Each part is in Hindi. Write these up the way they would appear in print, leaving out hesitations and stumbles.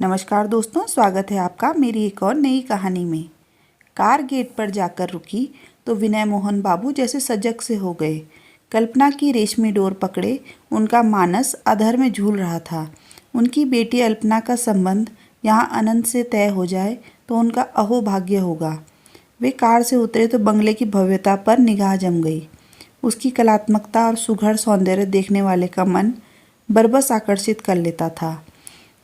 नमस्कार दोस्तों, स्वागत है आपका मेरी एक और नई कहानी में। कार गेट पर जाकर रुकी तो विनय मोहन बाबू जैसे सजग से हो गए। कल्पना की रेशमी डोर पकड़े उनका मानस अधर में झूल रहा था। उनकी बेटी अल्पना का संबंध यहाँ अनंत से तय हो जाए तो उनका अहोभाग्य होगा। वे कार से उतरे तो बंगले की भव्यता पर निगाह जम गई। उसकी कलात्मकता और सुघड़ सौंदर्य देखने वाले का मन बरबस आकर्षित कर लेता था।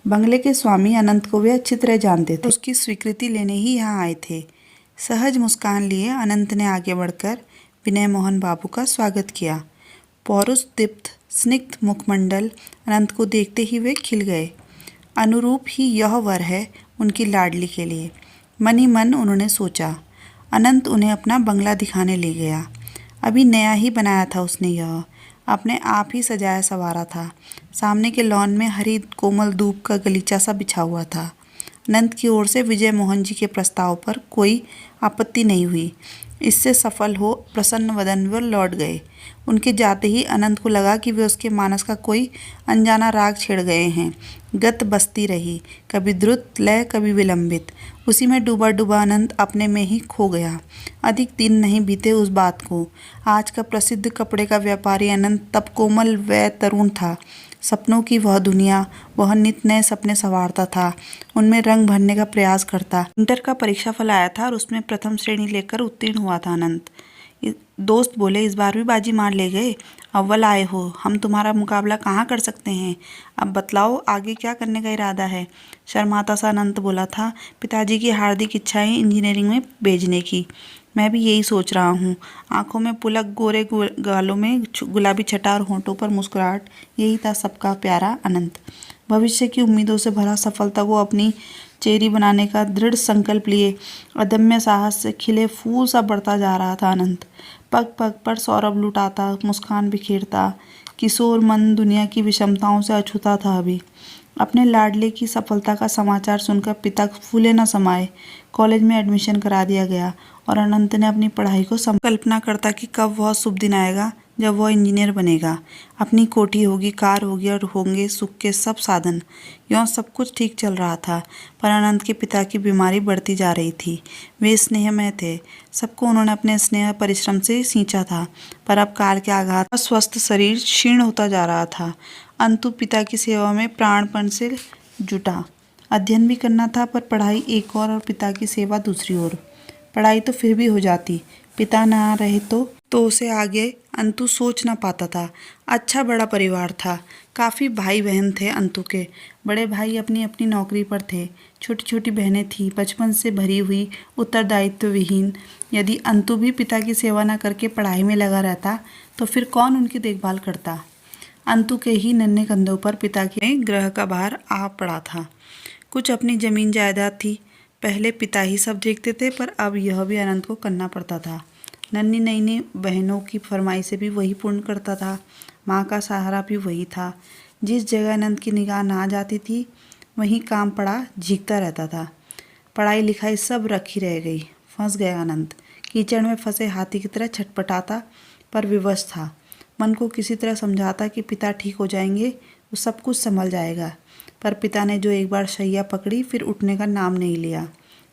बंगले के स्वामी अनंत को वे अच्छी तरह जानते थे। उसकी स्वीकृति लेने ही यहाँ आए थे। सहज मुस्कान लिए अनंत ने आगे बढ़कर विनय मोहन बाबू का स्वागत किया। पौरुष दीप्त स्निग्ध मुखमंडल अनंत को देखते ही वे खिल गए। अनुरूप ही यह वर है उनकी लाडली के लिए, मन ही मन उन्होंने सोचा। अनंत उन्हें अपना बंगला दिखाने ले गया। अभी नया ही बनाया था उसने, यह अपने आप ही सजाया संवारा था। सामने के लॉन में हरी कोमल धूप का गलीचा सा बिछा हुआ था। अनंत की ओर से विजय मोहन जी के प्रस्ताव पर कोई आपत्ति नहीं हुई। इससे सफल हो प्रसन्न वदन वे लौट गए। उनके जाते ही अनंत को लगा कि वे उसके मानस का कोई अनजाना राग छेड़ गए हैं। गत बसती रही, कभी द्रुत लय कभी विलंबित। उसी में डूबा डूबा अनंत अपने में ही खो गया। अधिक दिन नहीं बीते उस बात को। आज का प्रसिद्ध कपड़े का व्यापारी अनंत तब कोमल व तरुण था। सपनों की वह दुनिया, वह नित नए सपने संवारता था, उनमें रंग भरने का प्रयास करता। इंटर का परीक्षा फल आया था और उसमें प्रथम श्रेणी लेकर उत्तीर्ण हुआ था अनंत। दोस्त बोले, इस बार भी बाजी मार ले गए, अव्वल आए हो, हम तुम्हारा मुकाबला कहाँ कर सकते हैं। अब बतलाओ आगे क्या करने का इरादा है। शर्माता सा अनंत बोला था, पिताजी की हार्दिक इच्छा है इंजीनियरिंग में भेजने की। मैं भी यही सोच रहा हूँ। आंखों में पुलक, गोरे गालों में गुलाबी छटा और होंठों पर मुस्कुराहट, यही था सबका प्यारा अनंत। भविष्य की उम्मीदों से भरा सफलता को अपनी चेरी बनाने का दृढ़ संकल्प लिए अदम्य साहस से खिले फूल सा बढ़ता जा रहा था अनंत। पग पग पर सौरभ लुटाता, मुस्कान बिखेरता, किशोर मन दुनिया की विषमताओं से अछूता था। अभी अपने लाडले की सफलता का समाचार सुनकर पिता फूले न समाये। कॉलेज में एडमिशन करा दिया गया और अनंत ने अपनी पढ़ाई को कल्पना करता कि कब वह शुभ दिन आएगा जब वह इंजीनियर बनेगा। अपनी कोठी होगी, कार होगी और होंगे सुख के सब साधन। यूँ सब कुछ ठीक चल रहा था, पर अनंत के पिता की बीमारी बढ़ती जा रही थी। वे स्नेहमय थे, सबको उन्होंने अपने स्नेह परिश्रम से सींचा था, पर अब काल के आघात का स्वस्थ शरीर क्षीण होता जा रहा था। अंतु पिता की सेवा में प्राणपण से जुटा। अध्ययन भी करना था, पर पढ़ाई एक और पिता की सेवा दूसरी ओर। पढ़ाई तो फिर भी हो जाती, पिता ना रहे तो उसे आगे अंतु सोच ना पाता था। अच्छा बड़ा परिवार था, काफ़ी भाई बहन थे अंतु के। बड़े भाई अपनी अपनी नौकरी पर थे, छोटी छोटी बहनें थीं, बचपन से भरी हुई, उत्तरदायित्व विहीन। यदि अंतु भी पिता की सेवा न करके पढ़ाई में लगा रहता तो फिर कौन उनकी देखभाल करता। अंतु के ही नन्हे कंधों पर पिता के ग्रह का भार आ पड़ा था। कुछ अपनी जमीन जायदाद थी, पहले पिता ही सब देखते थे, पर अब यह भी अनंत को करना पड़ता था। नन्ही नई बहनों की फरमाइशें भी वही पूर्ण करता था, माँ का सहारा भी वही था। जिस जगह अनंत की निगाह ना जाती थी वहीं काम पड़ा झीकता रहता था। पढ़ाई लिखाई सब रखी रह गई। फंस गया अनंत, कीचड़ में फंसे हाथी की तरह छटपटाता, पर विवश था। मन को किसी तरह समझाता कि पिता ठीक हो जाएंगे, वो सब कुछ संभल जाएगा। पर पिता ने जो एक बार शैया पकड़ी फिर उठने का नाम नहीं लिया।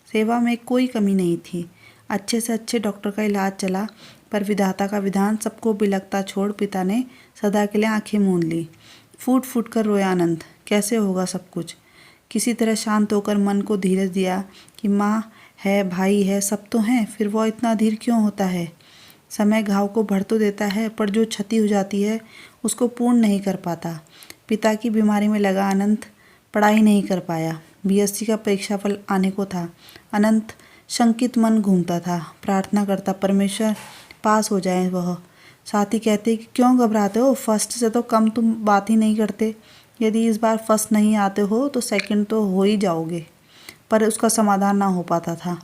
सेवा में कोई कमी नहीं थी, अच्छे से अच्छे डॉक्टर का इलाज चला, पर विधाता का विधान सबको बिलखता छोड़ पिता ने सदा के लिए आंखें मूंद ली। फूट फूट कर रोया अनंत, कैसे होगा सब कुछ। किसी तरह शांत होकर मन को धीरज दिया कि माँ है, भाई है, सब तो हैं, फिर वह इतना अधीर क्यों होता है। समय घाव को भर तो देता है, पर जो क्षति हो जाती है उसको पूर्ण नहीं कर पाता। पिता की बीमारी में लगा अनंत पढ़ाई नहीं कर पाया। बीएससी का परीक्षाफल आने को था। अनंत शंकित मन घूमता था, प्रार्थना करता परमेश्वर पास हो जाए वह। साथी कहते कि क्यों घबराते हो, फर्स्ट से तो कम तुम बात ही नहीं करते। यदि इस बार फर्स्ट नहीं आते हो तो सेकंड तो हो ही जाओगे, पर उसका समाधान ना हो पाता था।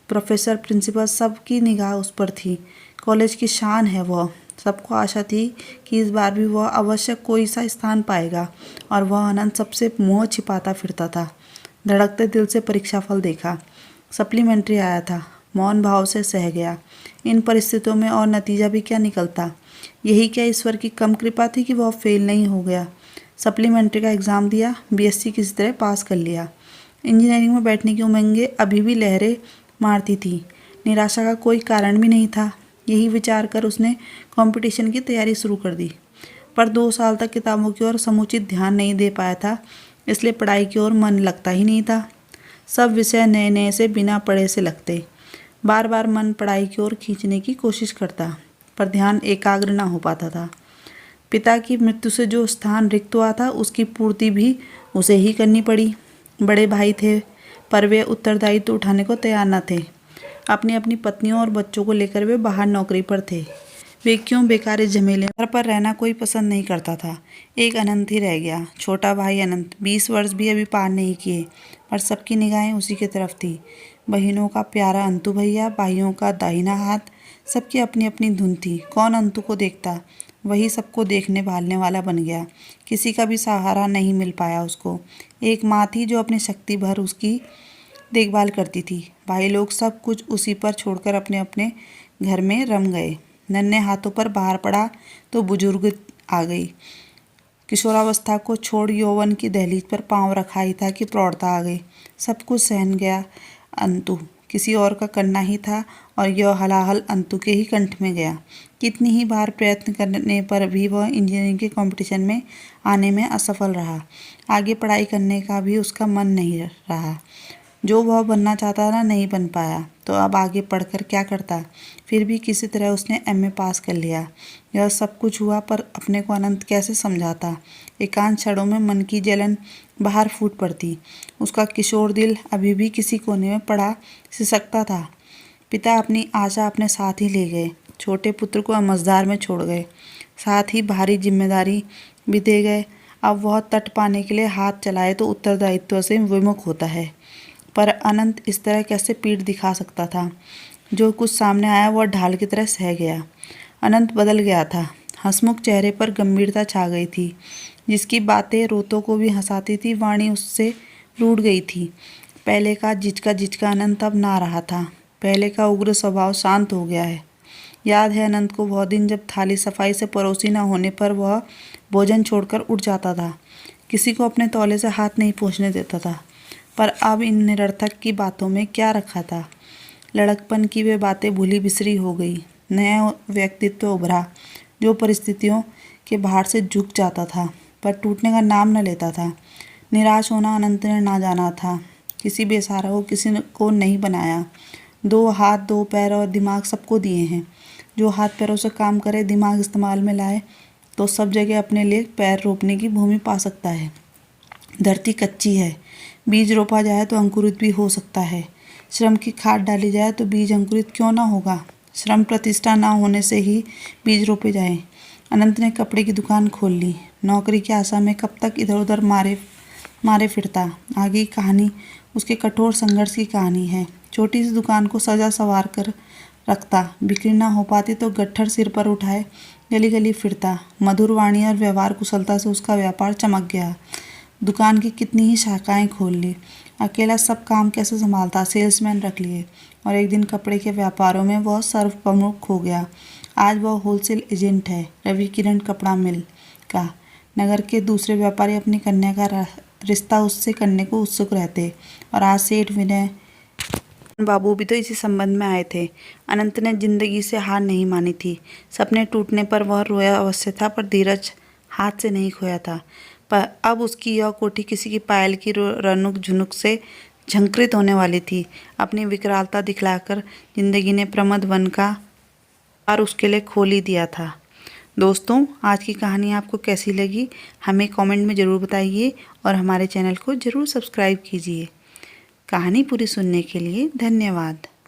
प्रोफेसर, प्रिंसिपल, सबकी निगाह उस पर थी। कॉलेज की शान है वह। सबको आशा थी कि इस बार भी वह अवश्य कोई सा स्थान पाएगा, और वह अनंत सबसे मुँह छिपाता फिरता था। धड़कते दिल से परीक्षाफल देखा। सप्लीमेंट्री आया था, मौन भाव से सह गया। इन परिस्थितियों में और नतीजा भी क्या निकलता। यही क्या ईश्वर की कम कृपा थी कि वह फेल नहीं हो गया। सप्लीमेंट्री का एग्ज़ाम दिया, बीएससी किसी तरह पास कर लिया। इंजीनियरिंग में बैठने की उमंगें अभी भी लहरें मारती थी। निराशा का कोई कारण भी नहीं था। यही विचार कर उसने कंपटीशन की तैयारी शुरू कर दी, पर 2 साल तक किताबों की ओर समुचित ध्यान नहीं दे पाया था, इसलिए पढ़ाई की ओर मन लगता ही नहीं था। सब विषय नए नए से बिना पढ़े से लगते। बार बार मन पढ़ाई की ओर खींचने की कोशिश करता, पर ध्यान एकाग्र न हो पाता था। पिता की मृत्यु से जो स्थान रिक्त हुआ था, उसकी पूर्ति भी उसे ही करनी पड़ी। बड़े भाई थे, पर वे उत्तरदायित्व उठाने को तैयार न थे। अपनी अपनी पत्नियों और बच्चों को लेकर वे बाहर नौकरी पर थे। वे क्यों बेकार इस झमेले घर पर रहना कोई पसंद नहीं करता था। एक अनंत ही रह गया, छोटा भाई अनंत। 20 वर्ष भी अभी पार नहीं किए, पर सबकी निगाहें उसी की तरफ थी। बहनों का प्यारा अंतु भैया, भाइयों का दाहिना हाथ, सबकी अपनी अपनी धुन थी। कौन अंतु को देखता, वही सबको देखने भालने वाला बन गया। किसी का भी सहारा नहीं मिल पाया उसको। एक माँ थी जो अपनी शक्ति भर उसकी देखभाल करती थी। भाई लोग सब कुछ उसी पर छोड़कर अपने अपने घर में रम गए। नन्हे हाथों पर भार पड़ा तो बुजुर्ग आ गई। किशोरावस्था को छोड़ यौवन की दहलीज पर पांव रखा ही था कि प्रौढ़ता आ गई। सब कुछ सहन गया अंतु, किसी और का करना ही था, और यह हलाहल अंतु के ही कंठ में गया। कितनी ही बार प्रयत्न करने पर भी वह इंजीनियरिंग के कंपटीशन में आने में असफल रहा। आगे पढ़ाई करने का भी उसका मन नहीं रहा। जो वह बनना चाहता था नहीं बन पाया, तो अब आगे पढ़कर क्या करता। फिर भी किसी तरह उसने एमए पास कर लिया। यह सब कुछ हुआ, पर अपने को अनंत कैसे समझाता। एकांत क्षणों में मन की जलन बाहर फूट पड़ती। उसका किशोर दिल अभी भी किसी कोने में पड़ा सिसकता था। पिता अपनी आशा अपने साथ ही ले गए। छोटे पुत्र को मझधार में छोड़ गए, साथ ही भारी जिम्मेदारी भी दे गए। अब वह तट पाने के लिए हाथ चलाए तो उत्तरदायित्व से विमुख होता है, पर अनंत इस तरह कैसे पीठ दिखा सकता था। जो कुछ सामने आया वह ढाल की तरह सह गया। अनंत बदल गया था। हंसमुख चेहरे पर गंभीरता छा गई थी। जिसकी बातें रोतों को भी हंसाती थी, वाणी उससे रूठ गई थी। पहले का जिचका अनंत अब ना रहा था। पहले का उग्र स्वभाव शांत हो गया है। याद है अनंत को वह दिन जब थाली सफाई से परोसी न होने पर वह भोजन छोड़कर उठ जाता था। किसी को अपने तौले से हाथ नहीं पहुँचने देता था। पर अब इन निरर्थक की बातों में क्या रखा था। लड़कपन की वे बातें भूली बिसरी हो गई। नया व्यक्तित्व उभरा, जो परिस्थितियों के भार से झुक जाता था, पर टूटने का नाम न लेता था। निराश होना अनंत ने ना जाना था। किसी बेसहारा को किसी को नहीं बनाया। 2 हाथ 2 पैर और दिमाग सबको दिए हैं। जो हाथ पैरों से काम करे, दिमाग इस्तेमाल में लाए, तो सब जगह अपने लिए पैर रोपने की भूमि पा सकता है। धरती कच्ची है, बीज रोपा जाए तो अंकुरित भी हो सकता है। श्रम की खाद डाली जाए तो बीज अंकुरित क्यों ना होगा। श्रम प्रतिष्ठा ना होने से ही बीज रोपे जाएं। अनंत ने कपड़े की दुकान खोल ली। नौकरी की आशा में कब तक इधर उधर मारे फिरता। आगे की कहानी उसके कठोर संघर्ष की कहानी है। छोटी सी दुकान को सजा संवार कर रखता। बिक्री ना हो पाती तो गट्ठर सिर पर उठाए गली गली फिरता। मधुर वाणी और व्यवहार कुशलता से उसका व्यापार चमक गया। दुकान की कितनी ही शाखाएं खोल ली। अकेला सब काम कैसे संभालता। सेल्समैन रख लिए, और एक दिन कपड़े के व्यापारों में वह सर्व प्रमुख हो गया। आज वह होलसेल एजेंट है रवि किरण कपड़ा मिल का। नगर के दूसरे व्यापारी अपनी कन्या का रिश्ता उससे करने को उत्सुक रहते, और आज सेठ विनय बाबू भी तो इसी संबंध में आए थे। अनंत ने जिंदगी से हार नहीं मानी थी। सपने टूटने पर वह रोया अवश्य था, पर धीरज हाथ से नहीं खोया था। पर अब उसकी यह कोठी किसी की पायल की रनुक झुनुक से झंकृत होने वाली थी। अपनी विकरालता दिखलाकर जिंदगी ने प्रमद वन का द्वार उसके लिए खोल ही दिया था। दोस्तों, आज की कहानी आपको कैसी लगी हमें कमेंट में ज़रूर बताइए, और हमारे चैनल को ज़रूर सब्सक्राइब कीजिए। कहानी पूरी सुनने के लिए धन्यवाद।